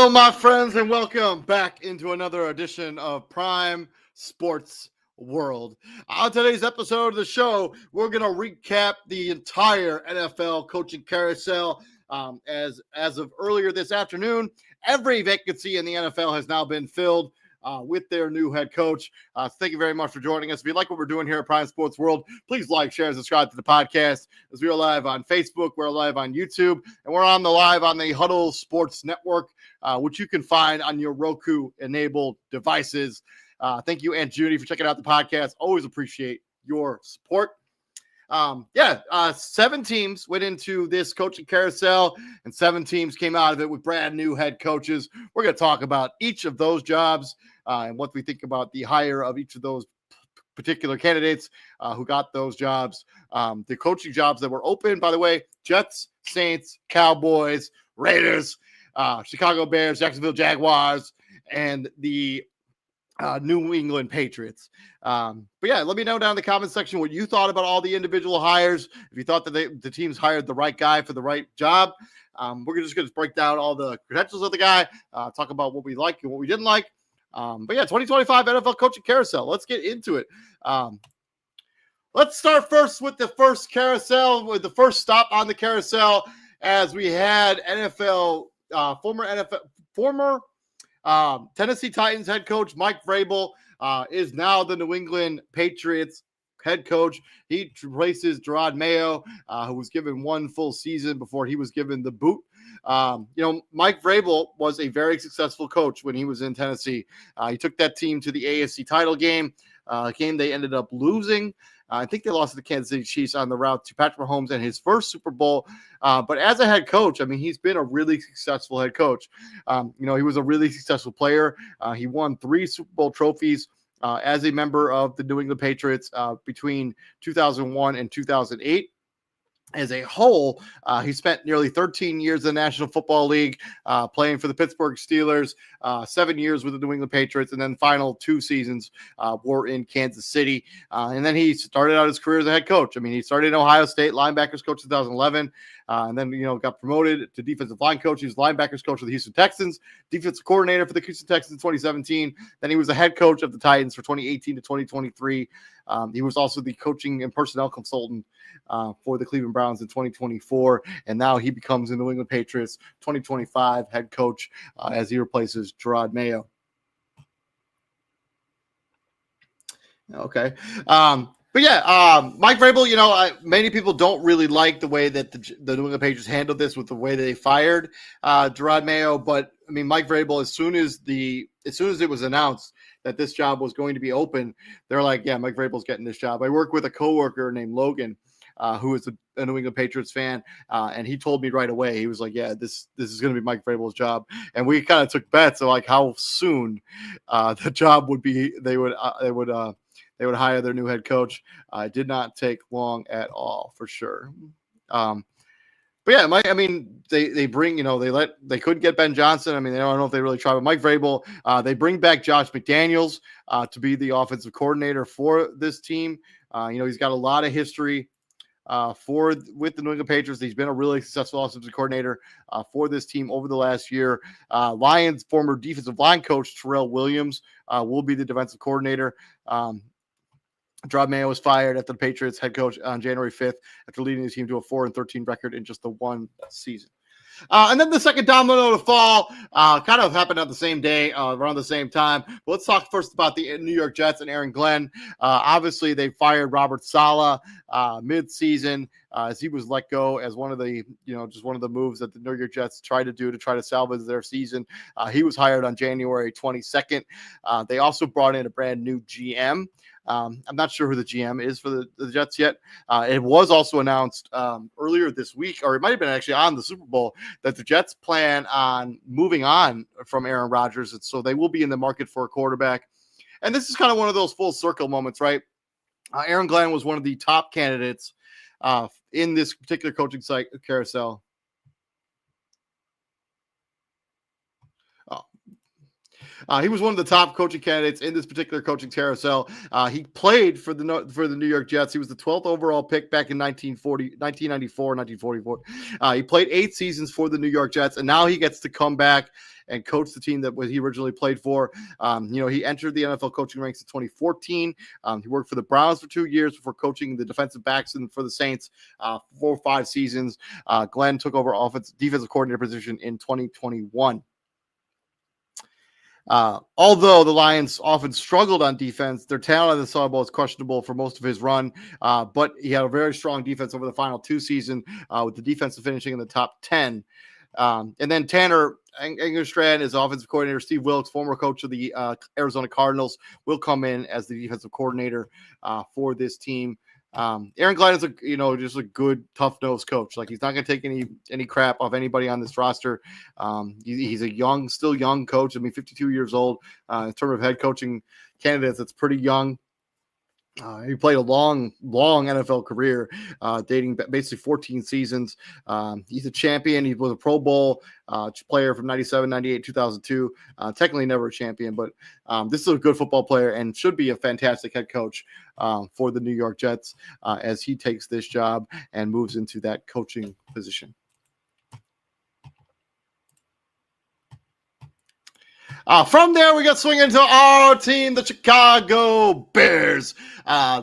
Hello, my friends, and welcome back into another edition of Prime Sports World. On today's episode of the show, we're going to recap the entire NFL coaching carousel. As of earlier this afternoon, every vacancy in the NFL has now been filled with their new head coach. Thank you very much for joining us. If you like what we're doing here at Prime Sports World, please like, share, and subscribe to the podcast. As we are live on Facebook, we're live on YouTube, and we're on the live on the Huddle Sports Network, which you can find on your Roku-enabled devices. Thank you, Aunt Judy, for checking out the podcast. Always appreciate your support. 7 teams went into this coaching carousel, and 7 teams came out of it with brand new head coaches. We're going to talk about each of those jobs and what we think about the hire of each of those particular candidates who got those jobs. The coaching jobs that were open, by the way: Jets, Saints, Cowboys, Raiders, Chicago Bears, Jacksonville Jaguars, and the New England Patriots. But yeah, let me know down in the comment section what you thought about all the individual hires. If you thought that the teams hired the right guy for the right job. We're just going to break down all the credentials of the guy, talk about what we liked and what we didn't like. But yeah, 2025 NFL coaching carousel. Let's get into it. Let's start first with the first carousel, with the first stop on the carousel, as we had former Tennessee Titans head coach Mike Vrabel is now the New England Patriots head coach. He replaces Gerard Mayo, who was given one full season before he was given the boot. Mike Vrabel was a very successful coach when he was in Tennessee. He took that team to the AFC title game. Game they ended up losing. I think they lost to the Kansas City Chiefs on the route to Patrick Mahomes and his first Super Bowl. But as a head coach, I mean, he's been a really successful head coach. He was a really successful player. He won 3 Super Bowl trophies as a member of the New England Patriots between 2001 and 2008. As a whole, he spent nearly 13 years in the National Football League, playing for the Pittsburgh Steelers, 7 years with the New England Patriots, and then final 2 seasons were in Kansas City. And then he started out his career as a head coach. I mean, he started in Ohio State, linebackers coach in 2011, and then, got promoted to defensive line coach. He was linebackers coach for the Houston Texans, defensive coordinator for the Houston Texans in 2017. Then he was the head coach of the Titans for 2018 to 2023. He was also the coaching and personnel consultant for the Cleveland Browns in 2024, and now he becomes the New England Patriots 2025 head coach as he replaces Gerard Mayo. Okay. Mike Vrabel, many people don't really like the way that the New England Patriots handled this with the way they fired Gerard Mayo. But I mean, Mike Vrabel, as soon as it was announced that this job was going to be open, they're like, yeah, Mike Vrabel's getting this job. I work with a coworker named Logan, who is a New England Patriots fan, and he told me right away. He was like, yeah, this is going to be Mike Vrabel's job. And we kind of took bets of like how soon the job would be. They would hire their new head coach. It did not take long at all, for sure. They bring, they couldn't get Ben Johnson. I mean, I don't know if they really tried, but Mike Vrabel, they bring back Josh McDaniels to be the offensive coordinator for this team. He's got a lot of history with the New England Patriots. He's been a really successful offensive coordinator for this team over the last year. Lions former defensive line coach Terrell Williams will be the defensive coordinator. Gerard Mayo was fired after the Patriots head coach on January 5th after leading the team to a 4-13 record in just the one season. And then the second domino to fall kind of happened on the same day, around the same time. But let's talk first about the New York Jets and Aaron Glenn. Obviously, they fired Robert Saleh mid-season as he was let go as one of the, just one of the moves that the New York Jets tried to do to try to salvage their season. He was hired on January 22nd. They also brought in a brand new GM. I'm not sure who the GM is for the Jets yet. It was also announced earlier this week, or it might have been actually on the Super Bowl, that the Jets plan on moving on from Aaron Rodgers. And so they will be in the market for a quarterback. And this is kind of one of those full circle moments, right? Aaron Glenn was one of the top candidates in this particular coaching site carousel. He was one of the top coaching candidates in this particular coaching carousel. He played for the New York Jets. He was the 12th overall pick back in 1944. He played 8 seasons for the New York Jets, and now he gets to come back and coached the team that he originally played for. He entered the NFL coaching ranks in 2014. He worked for the Browns for 2 years before coaching the defensive backs for the Saints 4 or 5 seasons. Glenn took over defensive coordinator position in 2021. Although the Lions often struggled on defense, their talent on the solid ball was questionable for most of his run, but he had a very strong defense over the final 2 seasons, with the defensive finishing in the top 10. And then Tanner Engerstrand is offensive coordinator. Steve Wilks, former coach of the Arizona Cardinals, will come in as the defensive coordinator for this team. Aaron Glenn is just a good, tough-nosed coach. Like, he's not going to take any crap off anybody on this roster. He's a still young coach. 52 years old. In terms of head coaching candidates, that's pretty young. He played a long NFL career, dating basically 14 seasons. He's a champion. He was a Pro Bowl player from 97, 98, 2002. Technically never a champion, but this is a good football player and should be a fantastic head coach for the New York Jets as he takes this job and moves into that coaching position. From there, we got swinging into our team, the Chicago Bears.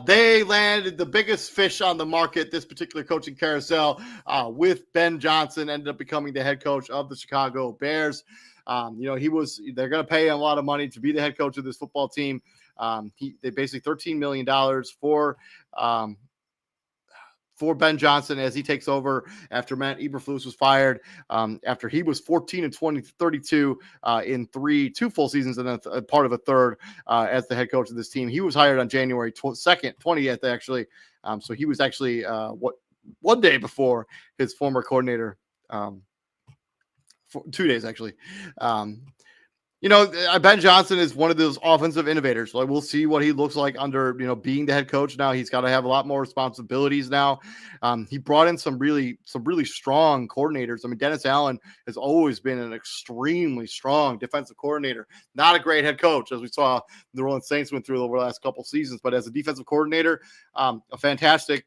They landed the biggest fish on the market, this particular coaching carousel, with Ben Johnson, ended up becoming the head coach of the Chicago Bears. They're going to pay him a lot of money to be the head coach of this football team. They basically $13 million for Ben Johnson as he takes over after Matt Eberflus was fired, after he was 14-32 in 2 full seasons and a part of a third as the head coach of this team. He was hired on January 20th, actually. So he was actually 1 day before his former coordinator, 2 days actually. Ben Johnson is one of those offensive innovators. Like, we'll see what he looks like under, being the head coach now. He's got to have a lot more responsibilities now. He brought in some really strong coordinators. I mean, Dennis Allen has always been an extremely strong defensive coordinator. Not a great head coach, as we saw the New Orleans Saints went through over the last couple seasons, but as a defensive coordinator, a fantastic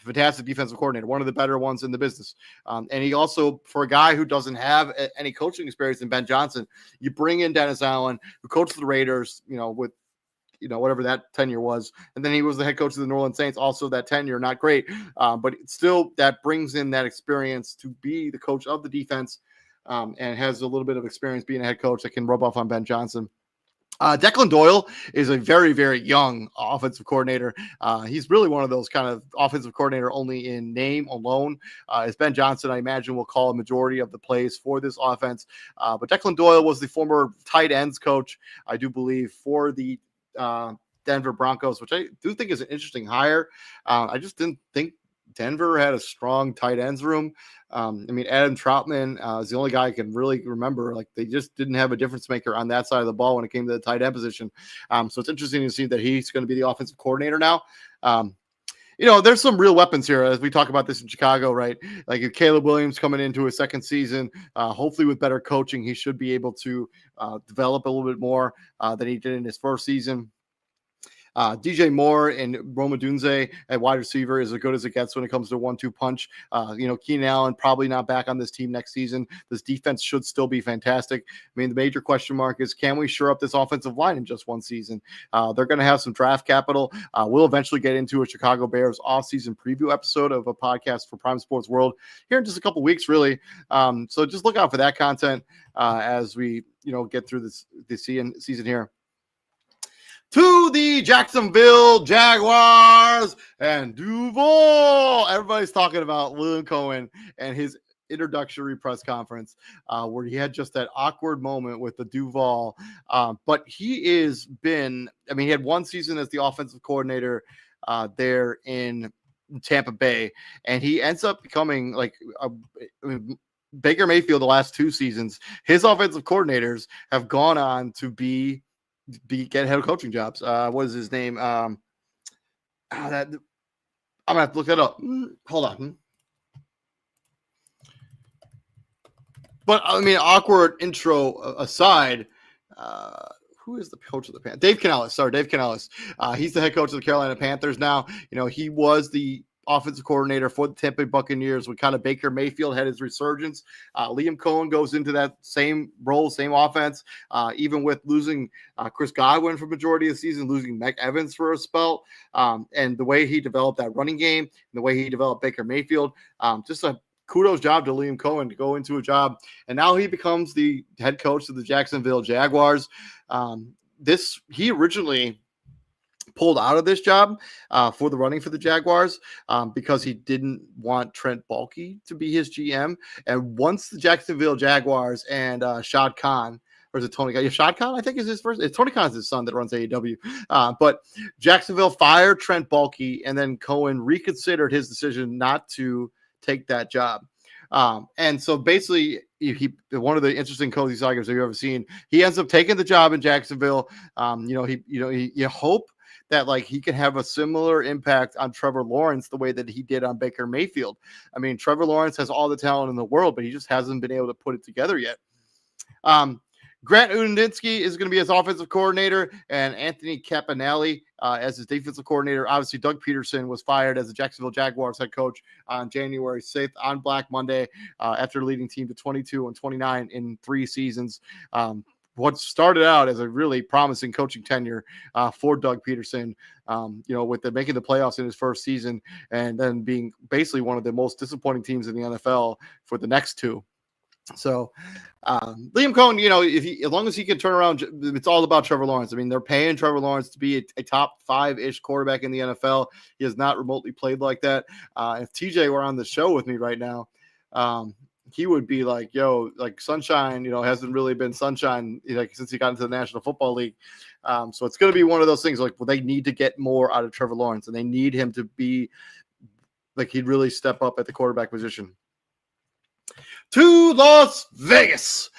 defensive coordinator, one of the better ones in the business. And he also, for a guy who doesn't have any coaching experience in Ben Johnson, you bring in Dennis Allen, who coached the Raiders, with, whatever that tenure was. And then he was the head coach of the New Orleans Saints, also that tenure, not great. But still, that brings in that experience to be the coach of the defense, and has a little bit of experience being a head coach that can rub off on Ben Johnson. Declan Doyle is a very, very young offensive coordinator. He's really one of those kind of offensive coordinator only in name alone. As Ben Johnson, I imagine, will call a majority of the plays for this offense. But Declan Doyle was the former tight ends coach, I do believe, for the Denver Broncos, which I do think is an interesting hire. I just didn't think Denver had a strong tight ends room. Adam Troutman is the only guy I can really remember. Like, they just didn't have a difference maker on that side of the ball when it came to the tight end position. So it's interesting to see that he's going to be the offensive coordinator now. There's some real weapons here as we talk about this in Chicago, right? Like, if Caleb Williams coming into his second season, hopefully with better coaching, he should be able to develop a little bit more than he did in his first season. DJ Moore and Roma Dunze at wide receiver is as good as it gets when it comes to 1-2 punch. Keenan Allen probably not back on this team next season. This defense should still be fantastic. The major question mark is, can we shore up this offensive line in just 1 season? They're going to have some draft capital. We'll eventually get into a Chicago Bears offseason preview episode of a podcast for Prime Sports World here in just a couple weeks, really. So just look out for that content as we, get through this season here. To the Jacksonville Jaguars and Duval. Everybody's talking about William Cohen and his introductory press conference where he had just that awkward moment with the Duval. But he had 1 season as the offensive coordinator there in Tampa Bay, and he ends up becoming Baker Mayfield the last 2 seasons. His offensive coordinators have gone on to get head coaching jobs. What is his name? I'm gonna have to look that up. Hold on. But awkward intro aside, who is the coach of the Panthers? Dave Canellis. Dave Canellis. He's the head coach of the Carolina Panthers now. He was the offensive coordinator for the Tampa Bay Buccaneers when kind of Baker Mayfield had his resurgence. Liam Cohen goes into that same role, same offense, even with losing Chris Godwin for majority of the season, losing Mike Evans for a spell, and the way he developed that running game, and the way he developed Baker Mayfield, just a kudos job to Liam Cohen to go into a job. And now he becomes the head coach of the Jacksonville Jaguars. He originally pulled out of this job for the running for the Jaguars because he didn't want Trent Baalke to be his GM. And once the Jacksonville Jaguars and Shad Khan, or is it Tony Khan? Yeah, Shad Khan, I think is his first. It's Tony Khan's his son that runs AEW. But Jacksonville fired Trent Baalke, and then Cohen reconsidered his decision not to take that job. And so basically, he one of the interesting coaching sagas you've ever seen. He ends up taking the job in Jacksonville. You hope that like he can have a similar impact on Trevor Lawrence the way that he did on Baker Mayfield. I mean, Trevor Lawrence has all the talent in the world, but he just hasn't been able to put it together yet. Grant Udinsky is going to be his offensive coordinator, and Anthony Caponelli as his defensive coordinator. Obviously, Doug Peterson was fired as the Jacksonville Jaguars head coach on January 6th on Black Monday after leading team to 22-29 in 3 seasons. What started out as a really promising coaching tenure for Doug Peterson, with making the playoffs in his first season and then being basically one of the most disappointing teams in the NFL for the next 2. So Liam Cohen, as long as he can turn around, it's all about Trevor Lawrence. I mean, they're paying Trevor Lawrence to be a top 5-ish quarterback in the NFL. He has not remotely played like that. If TJ were on the show with me right now, he would be like, like sunshine, hasn't really been sunshine since he got into the National Football League. So it's going to be one of those things they need to get more out of Trevor Lawrence, and they need him to be like he'd really step up at the quarterback position. To Las Vegas,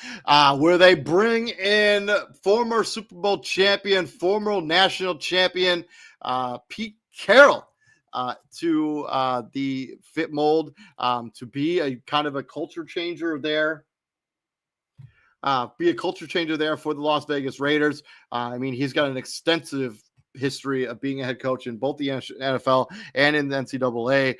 where they bring in former Super Bowl champion, former national champion, Pete Carroll, to the fit mold, to be a kind of a culture changer there. Be a culture changer there for the Las Vegas Raiders. I mean, he's got an extensive history of being a head coach in both the NFL and in the NCAA.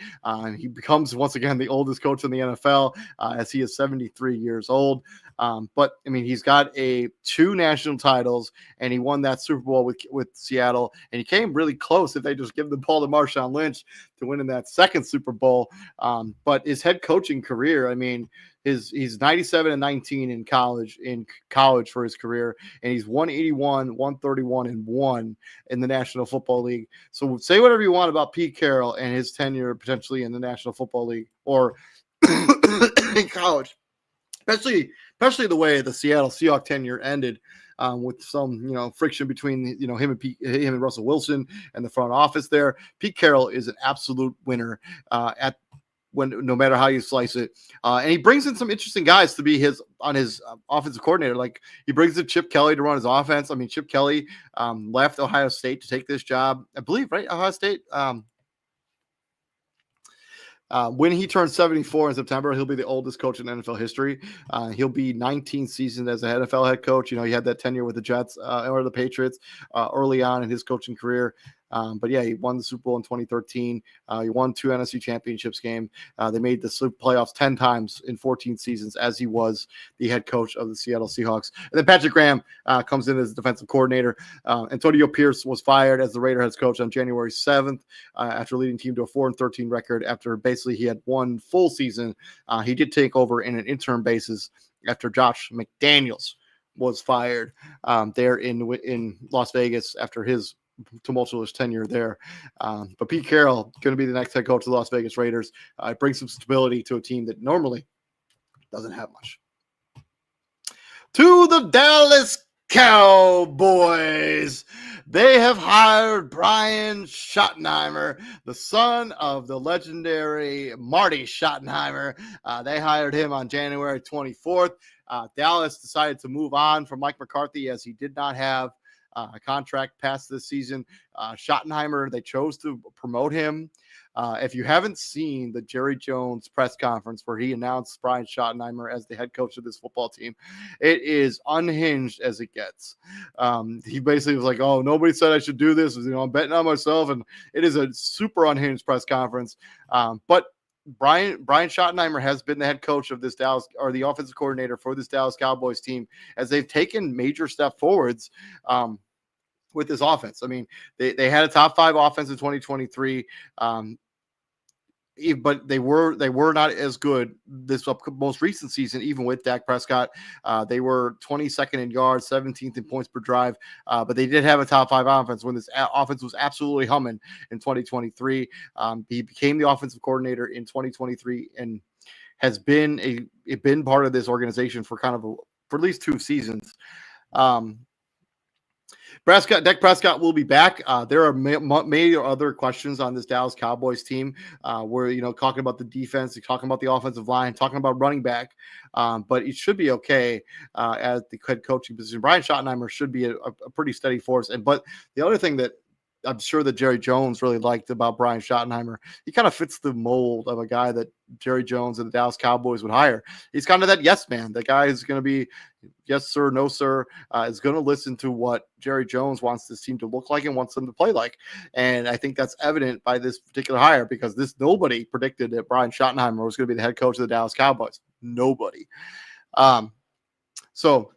He becomes once again the oldest coach in the NFL as he is 73 years old. But I mean, he's got 2 national titles, and he won that Super Bowl with Seattle, and he came really close if they just give the ball to Marshawn Lynch to win in that second Super Bowl. But his head coaching career, I mean, he's 97-19 in college for his career, and he's 181, 131, and 1 in the National Football League. So say whatever you want about Pete Carroll and his tenure potentially in the National Football League or in college, especially the way the Seattle Seahawks tenure ended. With some, friction between, him and Russell Wilson and the front office there. Pete Carroll is an absolute winner no matter how you slice it. And he brings in some interesting guys to be his offensive coordinator. Like he brings in Chip Kelly to run his offense. I mean, Chip Kelly left Ohio State to take this job, I believe, right? Ohio State. When he turns 74 in September, he'll be the oldest coach in NFL history. He'll be 19 seasons as a NFL head coach. He had that tenure with the Jets or the Patriots early on in his coaching career. But yeah, he won the Super Bowl in 2013. He won 2 NFC championships game. They made the playoffs 10 times in 14 seasons as he was the head coach of the Seattle Seahawks. And then Patrick Graham comes in as defensive coordinator. Antonio Pierce was fired as the Raider head coach on January 7th after leading team to a 4-13 record after basically he had 1 full season. He did take over in an interim basis after Josh McDaniels was fired there in Las Vegas after his tumultuous tenure there. But Pete Carroll going to be the next head coach of the Las Vegas Raiders. It brings some stability to a team that normally doesn't have much. To the Dallas Cowboys. They have hired Brian Schottenheimer, the son of the legendary Marty Schottenheimer. They hired him on January 24th. Dallas decided to move on from Mike McCarthy as he did not have contract past this season. Schottenheimer, they chose to promote him. If you haven't seen the Jerry Jones press conference where he announced Brian Schottenheimer as the head coach of this football team, it is unhinged as it gets. He basically was like, "Oh, nobody said I should do this. I'm betting on myself," and it is a super unhinged press conference. But Brian Schottenheimer has been the head coach of this Dallas, or the offensive coordinator for this Dallas Cowboys team, as they've taken major step forwards. With this offense. I mean, they had a top 5 offense in 2023. But they were not as good this most recent season, even with Dak Prescott. They were 22nd in yards, 17th in points per drive, but they did have a top 5 offense when this offense was absolutely humming in 2023. He became the offensive coordinator in 2023 and has been part of this organization for for at least 2 seasons. Dak Prescott will be back. There are many other questions on this Dallas Cowboys team. Where talking about the defense, talking about the offensive line, talking about running back, but it should be okay at the head coaching position. Brian Schottenheimer should be a pretty steady force. But the other thing that I'm sure that Jerry Jones really liked about Brian Schottenheimer, he kind of fits the mold of a guy that Jerry Jones and the Dallas Cowboys would hire. He's kind of that yes man. The guy is going to be yes sir, no sir, is going to listen to what Jerry Jones wants this team to look like and wants them to play like. And I think that's evident by this particular hire, because nobody predicted that Brian Schottenheimer was going to be the head coach of the Dallas Cowboys. Nobody. So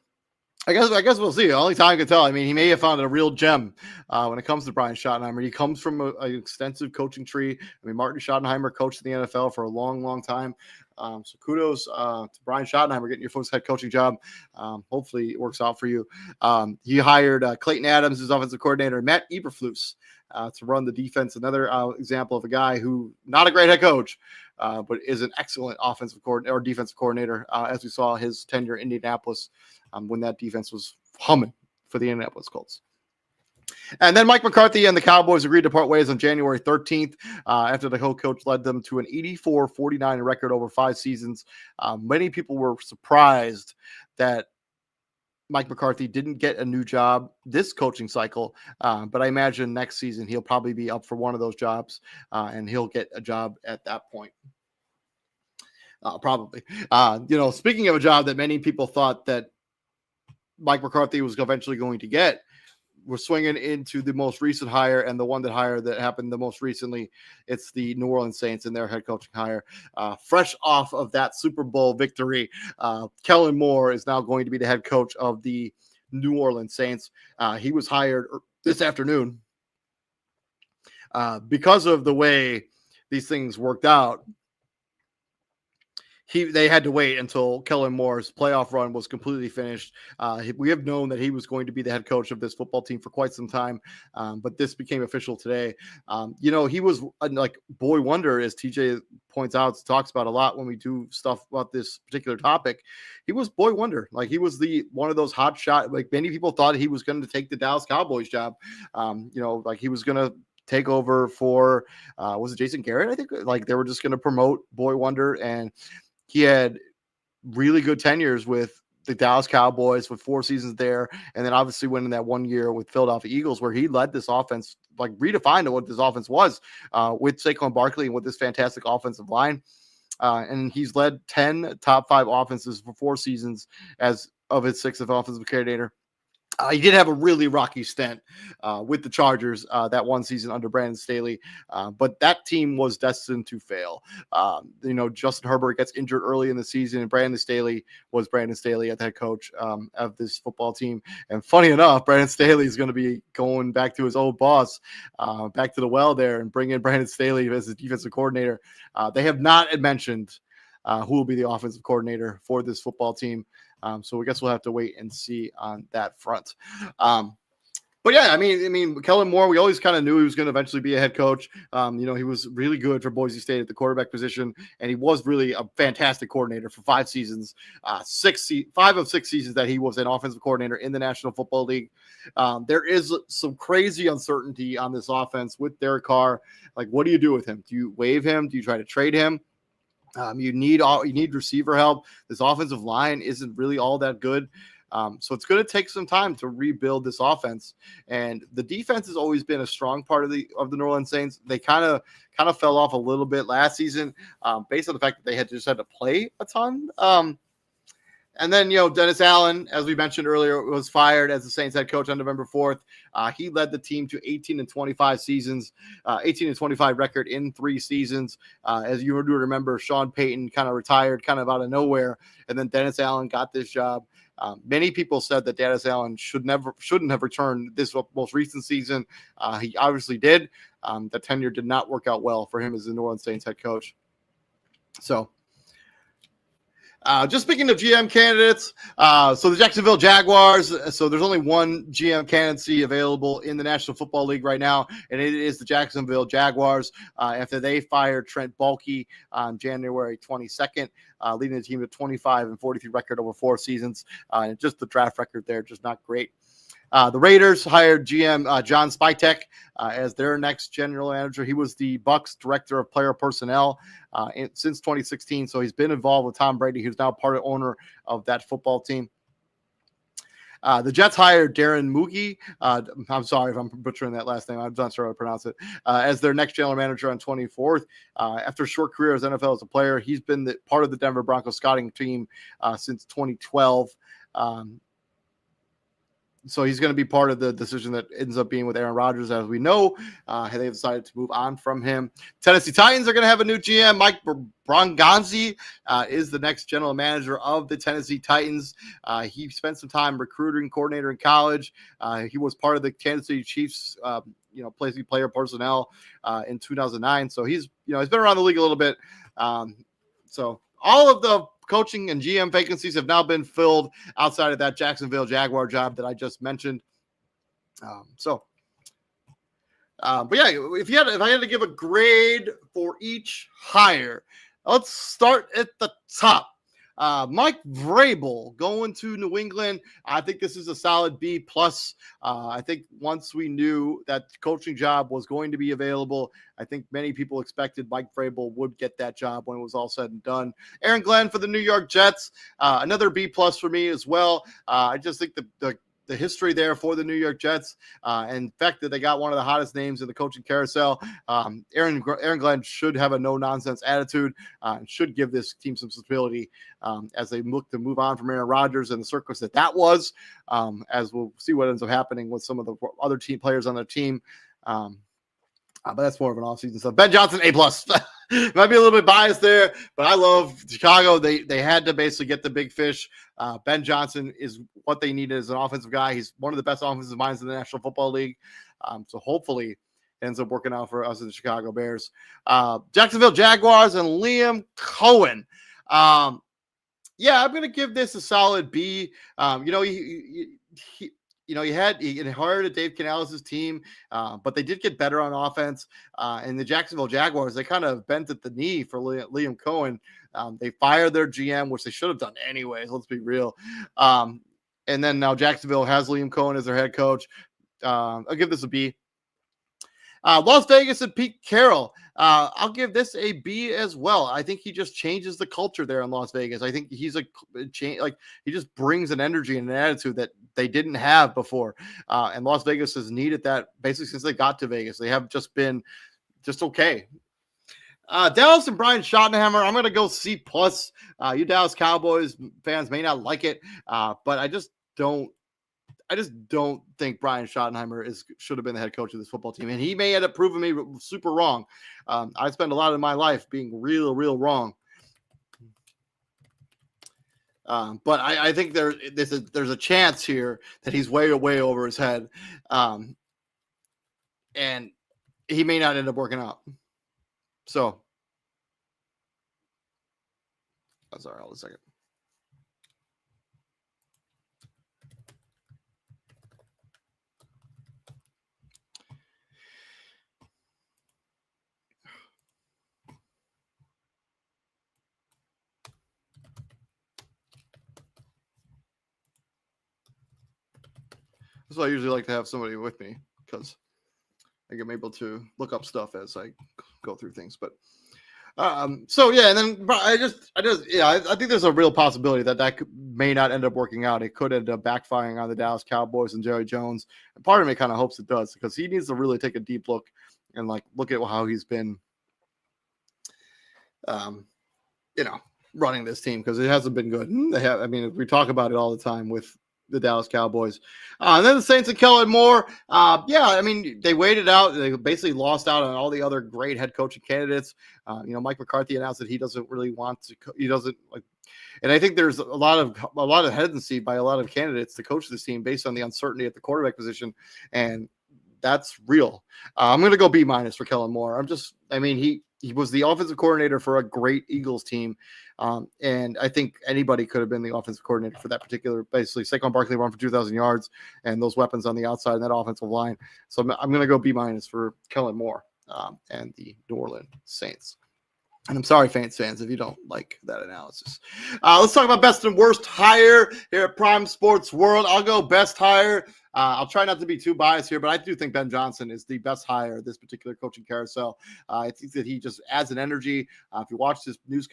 I guess we'll see. Only time can tell. I mean, he may have found a real gem when it comes to Brian Schottenheimer. He comes from an extensive coaching tree. I mean, Martin Schottenheimer coached in the NFL for a long, long time. So kudos to Brian Schottenheimer getting your first head coaching job. Hopefully it works out for you. He hired Clayton Adams as offensive coordinator, Matt Eberflus to run the defense. Another example of a guy who not a great head coach, but is an excellent offensive coordinator or defensive coordinator, as we saw his tenure in Indianapolis when that defense was humming for the Indianapolis Colts. And then Mike McCarthy and the Cowboys agreed to part ways on January 13th after the coach led them to an 84-49 record over 5 seasons. Many people were surprised that Mike McCarthy didn't get a new job this coaching cycle, but I imagine next season he'll probably be up for one of those jobs, and he'll get a job at that point. Probably. Speaking of a job that many people thought that Mike McCarthy was eventually going to get, we're swinging into the most recent hire, and the one that happened the most recently. It's the New Orleans Saints and their head coaching hire. Fresh off of that Super Bowl victory, Kellen Moore is now going to be the head coach of the New Orleans Saints. He was hired this afternoon. Because of the way these things worked out, they had to wait until Kellen Moore's playoff run was completely finished. We have known that he was going to be the head coach of this football team for quite some time, but this became official today. He was like boy wonder, as TJ points out, talks about a lot when we do stuff about this particular topic. He was boy wonder. Like, he was one of those hot shot. Like, many people thought he was going to take the Dallas Cowboys job. Like he was going to take over for was it Jason Garrett? I think like they were just going to promote boy wonder, and he had really good tenures with the Dallas Cowboys with 4 seasons there. And then obviously winning that 1 year with Philadelphia Eagles, where he led this offense, like redefined what this offense was with Saquon Barkley and with this fantastic offensive line. And he's led 10 top 5 offenses for 4 seasons as of his 6th offensive coordinator. He did have a really rocky stint with the Chargers that one season under Brandon Staley, but that team was destined to fail. Justin Herbert gets injured early in the season, and Brandon Staley at the head coach of this football team. And funny enough, Brandon Staley is going to be going back to his old boss, back to the well there, and bring in Brandon Staley as the defensive coordinator. They have not mentioned who will be the offensive coordinator for this football team. So I guess we'll have to wait and see on that front. But yeah, I mean, Kellen Moore, we always kind of knew he was going to eventually be a head coach. He was really good for Boise State at the quarterback position, and he was really a fantastic coordinator for 5 seasons, 5 of 6 seasons that he was an offensive coordinator in the National Football League. There is some crazy uncertainty on this offense with Derek Carr. Like, what do you do with him? Do you waive him? Do you try to trade him? You need receiver help. This offensive line isn't really all that good. So it's going to take some time to rebuild this offense. And the defense has always been a strong part of the New Orleans Saints. They kind of fell off a little bit last season, based on the fact that they had to play a ton. And then, Dennis Allen, as we mentioned earlier, was fired as the Saints head coach on November 4th. He led the team to 18-25 seasons, 18-25 record in 3 seasons. As you do remember, Sean Payton kind of retired kind of out of nowhere, and then Dennis Allen got this job. Many people said that Dennis Allen shouldn't have returned this most recent season. He obviously did. The tenure did not work out well for him as the New Orleans Saints head coach. So, just speaking of GM candidates, so the Jacksonville Jaguars, so there's only one GM candidacy available in the National Football League right now, and it is the Jacksonville Jaguars, after they fired Trent Baalke on January 22nd, leading the team to 25-43 record over 4 seasons. And just the draft record there, just not great. The Raiders hired GM John Spytek as their next general manager. He was the Bucs director of player personnel since 2016, so he's been involved with Tom Brady, who's now part of owner of that football team. The Jets hired Darren Mugi. I'm sorry if I'm butchering that last name. I'm not sure how to pronounce it. As their next general manager on 24th. After a short career as NFL as a player, he's been part of the Denver Broncos scouting team since 2012. So he's going to be part of the decision that ends up being with Aaron Rodgers, as we know. They decided to move on from him. Tennessee Titans are going to have a new GM. Mike Bronganzi is the next general manager of the Tennessee Titans. He spent some time recruiting coordinator in college. He was part of the Kansas City Chiefs, player personnel in 2009. So he's been around the league a little bit. So all of the coaching and GM vacancies have now been filled outside of that Jacksonville Jaguar job that I just mentioned. But yeah, if I had to give a grade for each hire, let's start at the top. Mike Vrabel going to New England. I think this is a solid B plus. I think once we knew that coaching job was going to be available, I think many people expected Mike Vrabel would get that job when it was all said and done. Aaron Glenn for the New York Jets, another B plus for me as well. I just think the history there for the New York Jets, and the fact that they got one of the hottest names in the coaching carousel. Aaron Glenn should have a no-nonsense attitude and should give this team some stability as they look to move on from Aaron Rodgers and the circus that was, as we'll see what ends up happening with some of the other team players on their team. But that's more of an offseason stuff. Ben Johnson, A+. Might be a little bit biased there, but I love Chicago. They had to basically get the big fish. Ben Johnson is what they needed as an offensive guy. He's one of the best offensive minds in the National Football League. So hopefully it ends up working out for us in the Chicago Bears. Jacksonville Jaguars and Liam Cohen. Yeah, I'm going to give this a solid B. He inherited Dave Canales' team, but they did get better on offense. And the Jacksonville Jaguars, they kind of bent at the knee for Liam Cohen. They fired their GM, which they should have done anyways. Let's be real. And then now Jacksonville has Liam Cohen as their head coach. I'll give this a B. Las Vegas and Pete Carroll. I'll give this a B as well. I think he just changes the culture there in Las Vegas. I think he's he just brings an energy and an attitude that they didn't have before. And Las Vegas has needed that basically since they got to Vegas. They have just been okay. Dallas and Brian Schottenheimer, I'm going to go C+. You Dallas Cowboys fans may not like it, but I just don't think Brian Schottenheimer should have been the head coach of this football team. And he may end up proving me super wrong. I spent a lot of my life being real wrong. But I think there's a chance here that he's way over his head. And he may not end up working out. So, I'm sorry, hold a second. So I usually like to have somebody with me because I'm able to look up stuff as I go through things. But So yeah, and then I think there's a real possibility that may not end up working out. It could end up backfiring on the Dallas Cowboys and Jerry Jones. And part of me kind of hopes it does, because he needs to really take a deep look and like look at how he's been, um, running this team, because it hasn't been good. I mean, we talk about it all the time with the Dallas Cowboys. And then the Saints and Kellen Moore. I mean, they waited out. They basically lost out on all the other great head coaching candidates. Mike McCarthy announced that he doesn't really want to. He doesn't like. And I think there's a lot of hesitancy by a lot of candidates to coach this team based on the uncertainty at the quarterback position, and that's real. I'm going to go B- for Kellen Moore. He was the offensive coordinator for a great Eagles team. And I think anybody could have been the offensive coordinator for that particular, basically Saquon Barkley run for 2,000 yards and those weapons on the outside of that offensive line. So I'm going to go B- for Kellen Moore and the New Orleans Saints. And I'm sorry, fans, if you don't like that analysis. Let's talk about best and worst hire here at Prime Sports World. I'll go best hire. I'll try not to be too biased here, but I do think Ben Johnson is the best hire of this particular coaching carousel. I think that he just adds an energy. If you watch his his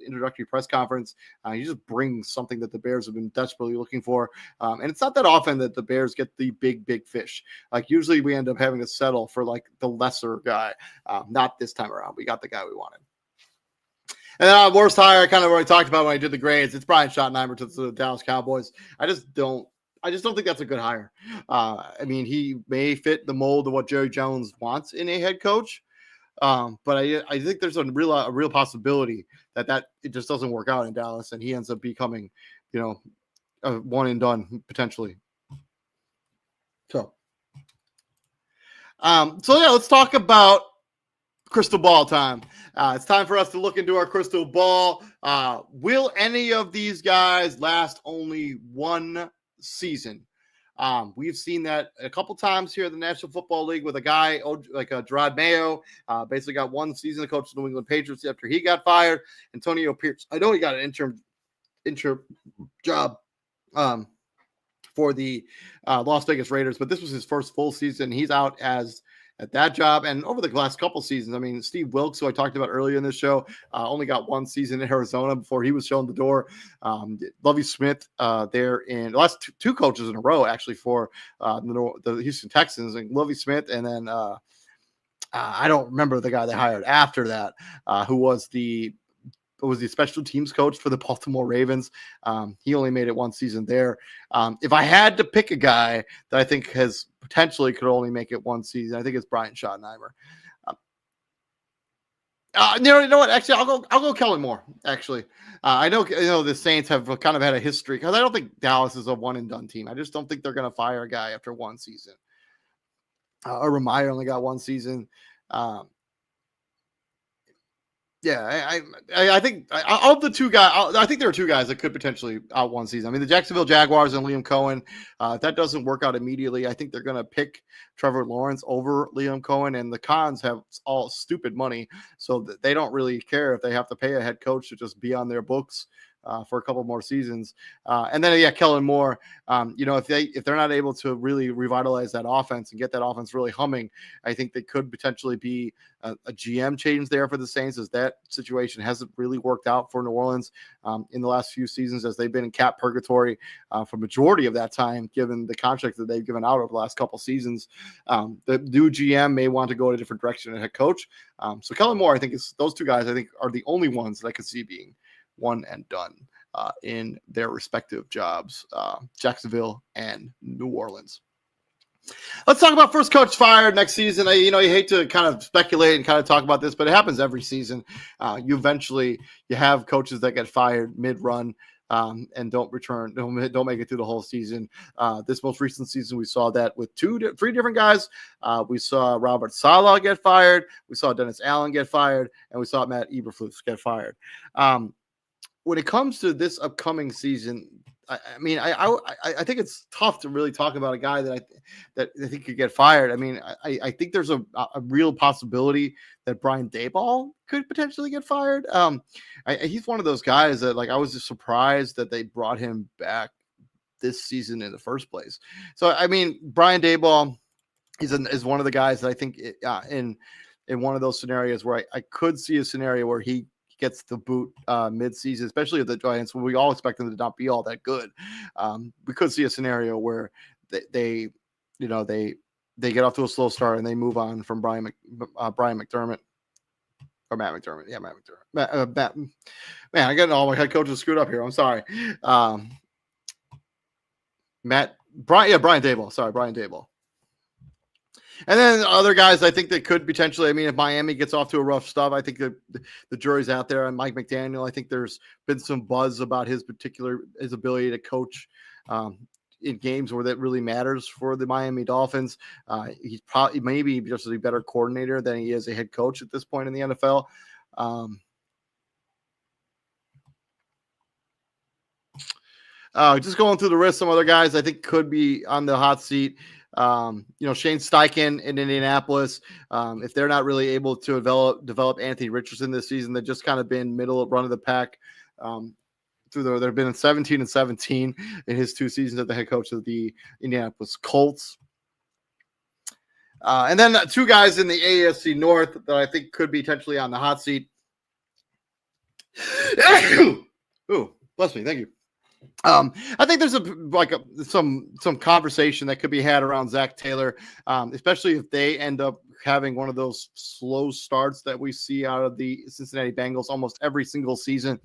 introductory press conference, he just brings something that the Bears have been desperately looking for. And it's not that often that the Bears get the big fish. Like usually we end up having to settle for like the lesser guy. Not this time around. We got the guy we wanted. And then worst hire, I kind of already talked about when I did the grades. It's Brian Schottenheimer to the Dallas Cowboys. I just don't think that's a good hire. I mean, he may fit the mold of what Jerry Jones wants in a head coach, but I think there's a real possibility that it just doesn't work out in Dallas, and he ends up becoming, a one and done potentially. So let's talk about crystal ball time. It's time for us to look into our crystal ball. Will any of these guys last only one season? We've seen that a couple times here in the National Football League with a guy like Gerard Mayo, basically got one season to coach the New England Patriots after he got fired. Antonio Pierce, I know he got an interim job for the Las Vegas Raiders, but this was his first full season. He's out at that job. And over the last couple seasons, I mean, Steve Wilkes, who I talked about earlier in this show, only got one season in Arizona before he was shown the door. Lovie Smith there in the last two coaches in a row, actually, for the Houston Texans, and Lovie Smith. And then I don't remember the guy they hired after that, who was the special teams coach for the Baltimore Ravens. He only made it one season there. If I had to pick a guy that I think has potentially could only make it one season, I think it's Brian Schottenheimer. You know what? Actually, I'll go Kellen Moore. Actually, I know the Saints have kind of had a history, because I don't think Dallas is a one and done team. I just don't think they're going to fire a guy after one season. Urban Meyer only got one season. I think of the two guys, I think there are two guys that could potentially out one season. I mean, the Jacksonville Jaguars and Liam Cohen. If that doesn't work out immediately, I think they're going to pick Trevor Lawrence over Liam Cohen. And the Cons have all stupid money, so they don't really care if they have to pay a head coach to just be on their books for a couple more seasons. And then, Kellen Moore, if they're not able to really revitalize that offense and get that offense really humming, I think they could potentially be a GM change there for the Saints, as that situation hasn't really worked out for New Orleans in the last few seasons, as they've been in cap purgatory for majority of that time, given the contracts that they've given out over the last couple seasons. The new GM may want to go in a different direction as head coach. So Kellen Moore, I think those two guys, I think, are the only ones that I could see being one and done in their respective jobs, Jacksonville and New Orleans. Let's talk about first coach fired next season. You hate to kind of speculate and kind of talk about this, but it happens every season. You have coaches that get fired mid-run and don't return, don't make it through the whole season. This most recent season, we saw that with three different guys. We saw Robert Saleh get fired. We saw Dennis Allen get fired, and we saw Matt Eberflus get fired. When it comes to this upcoming season, I think it's tough to really talk about a guy that I think could get fired. I mean, I think there's a real possibility that Brian Daboll could potentially get fired. He's one of those guys that, like, I was just surprised that they brought him back this season in the first place. So, I mean, Brian Daboll is one of the guys that I think in one of those scenarios where I could see a scenario where he gets the boot mid-season, especially if the Giants, we all expect them to not be all that good. We could see a scenario where they get off to a slow start and they move on from Brian McDermott. Or Matt McDermott. Yeah, Matt McDermott. Man, I got all my head coaches screwed up here. I'm sorry. Brian Daboll. Sorry, Brian Daboll. And then other guys, I think that could potentially, I mean, if Miami gets off to a rough start, I think the jury's out there on Mike McDaniel. I think there's been some buzz about his ability to coach in games where that really matters for the Miami Dolphins. He's probably maybe just a better coordinator than he is a head coach at this point in the NFL. Just going through the list, some other guys I think could be on the hot seat. Shane Steichen in Indianapolis. If they're not really able to develop Anthony Richardson this season, they've just kind of been middle run of the pack. They've been 17-17 in his 2 seasons as the head coach of the Indianapolis Colts. And then 2 guys in the AFC North that I think could be potentially on the hot seat. Ooh, bless me. Thank you. I think there's some conversation that could be had around Zach Taylor, especially if they end up having one of those slow starts that we see out of the Cincinnati Bengals almost every single season.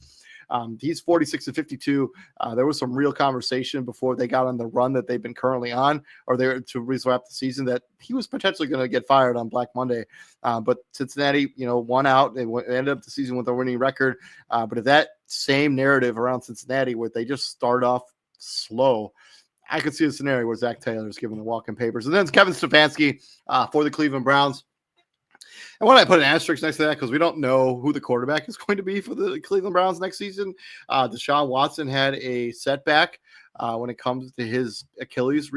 He's 46-52. There was some real conversation before they got on the run that they've been currently on, or they were to wrap the season, that he was potentially going to get fired on Black Monday. But Cincinnati, won out. They ended up the season with a winning record. But if that same narrative around Cincinnati, where they just start off slow, I could see a scenario where Zach Taylor is given the walking papers. And then it's Kevin Stefanski for the Cleveland Browns. And why don't I put an asterisk next to that? Because we don't know who the quarterback is going to be for the Cleveland Browns next season. Deshaun Watson had a setback when it comes to his Achilles.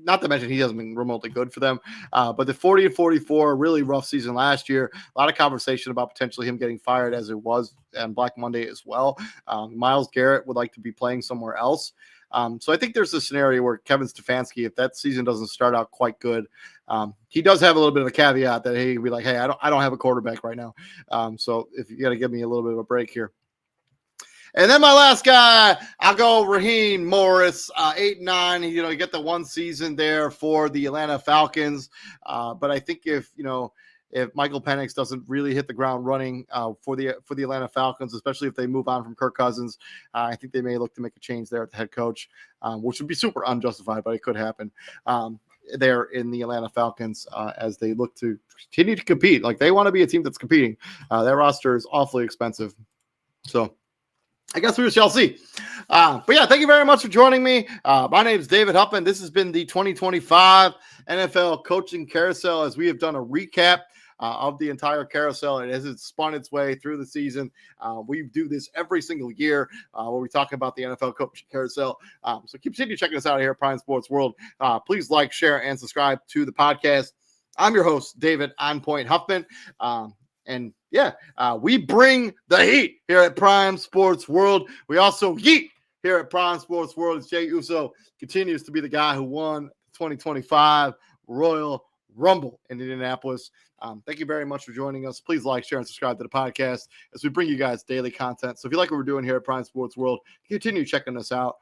Not to mention he hasn't been remotely good for them. But the 40-44, really rough season last year. A lot of conversation about potentially him getting fired, as it was on Black Monday as well. Myles Garrett would like to be playing somewhere else. So I think there's a scenario where Kevin Stefanski, if that season doesn't start out quite good, he does have a little bit of a caveat that he'd be like, hey, I don't have a quarterback right now. So if you got to give me a little bit of a break here. And then my last guy, I'll go Raheem Morris, 8-9. He got the 1 season there for the Atlanta Falcons. But I think if Michael Penix doesn't really hit the ground running for the Atlanta Falcons, especially if they move on from Kirk Cousins, I think they may look to make a change there at the head coach, which would be super unjustified, but it could happen there in the Atlanta Falcons as they look to continue to compete. Like, they want to be a team that's competing. Their roster is awfully expensive. So I guess we shall see. But yeah, thank you very much for joining me. My name is David Huffman. This has been the 2025 NFL Coaching Carousel, as we have done a recap of the entire carousel, and as it's spun its way through the season. We do this every single year where we talk about the NFL Coaching Carousel. So continue checking us out here at Prime Sports World. Please like, share, and subscribe to the podcast. I'm your host, David On Point Huffman. And yeah, we bring the heat here at Prime Sports World. We also yeet here at Prime Sports World. As Jey Uso continues to be the guy who won 2025 Royal Rumble in Indianapolis. Thank you very much for joining us. Please like, share, and subscribe to the podcast as we bring you guys daily content. So if you like what we're doing here at Prime Sports World, continue checking us out.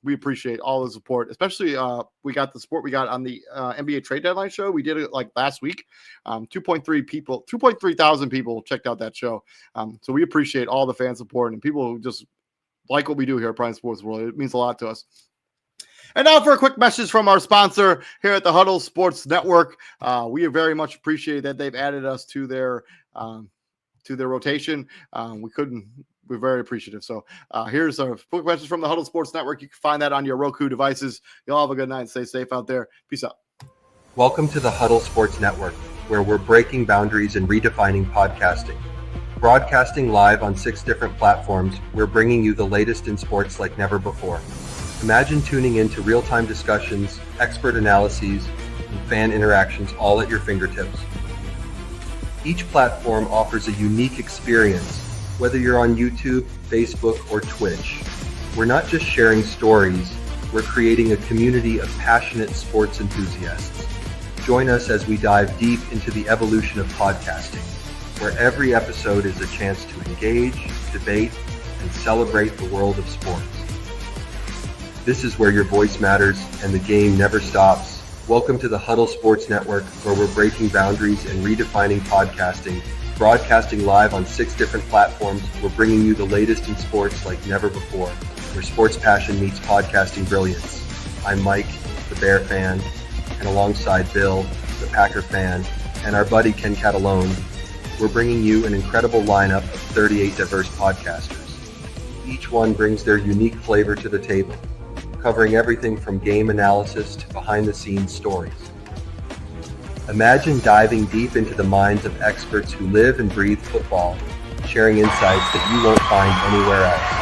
We appreciate all the support, especially we got the support we got on the NBA trade deadline show. We did it like last week. 2.3 thousand people checked out that show. So we appreciate all the fan support and people who just like what we do here at Prime Sports World. It means a lot to us. And now for a quick message from our sponsor here at the Huddle Sports Network. We are very much appreciated that they've added us to their rotation. We're very appreciative. So here's a quick message from the Huddle Sports Network. You can find that on your Roku devices. Y'all have a good night and stay safe out there. Peace out. Welcome to the Huddle Sports Network, where we're breaking boundaries and redefining podcasting. Broadcasting live on 6 different platforms, we're bringing you the latest in sports like never before. Imagine tuning into real-time discussions, expert analyses, and fan interactions all at your fingertips. Each platform offers a unique experience, whether you're on YouTube, Facebook, or Twitch. We're not just sharing stories, we're creating a community of passionate sports enthusiasts. Join us as we dive deep into the evolution of podcasting, where every episode is a chance to engage, debate, and celebrate the world of sports. This is where your voice matters and the game never stops. Welcome to the Huddle Sports Network, where we're breaking boundaries and redefining podcasting. Broadcasting live on 6 different platforms, we're bringing you the latest in sports like never before, where sports passion meets podcasting brilliance. I'm Mike, the Bear fan, and alongside Bill, the Packer fan, and our buddy Ken Catalone, we're bringing you an incredible lineup of 38 diverse podcasters. Each one brings their unique flavor to the table, covering everything from game analysis to behind-the-scenes stories. Imagine diving deep into the minds of experts who live and breathe football, sharing insights that you won't find anywhere else.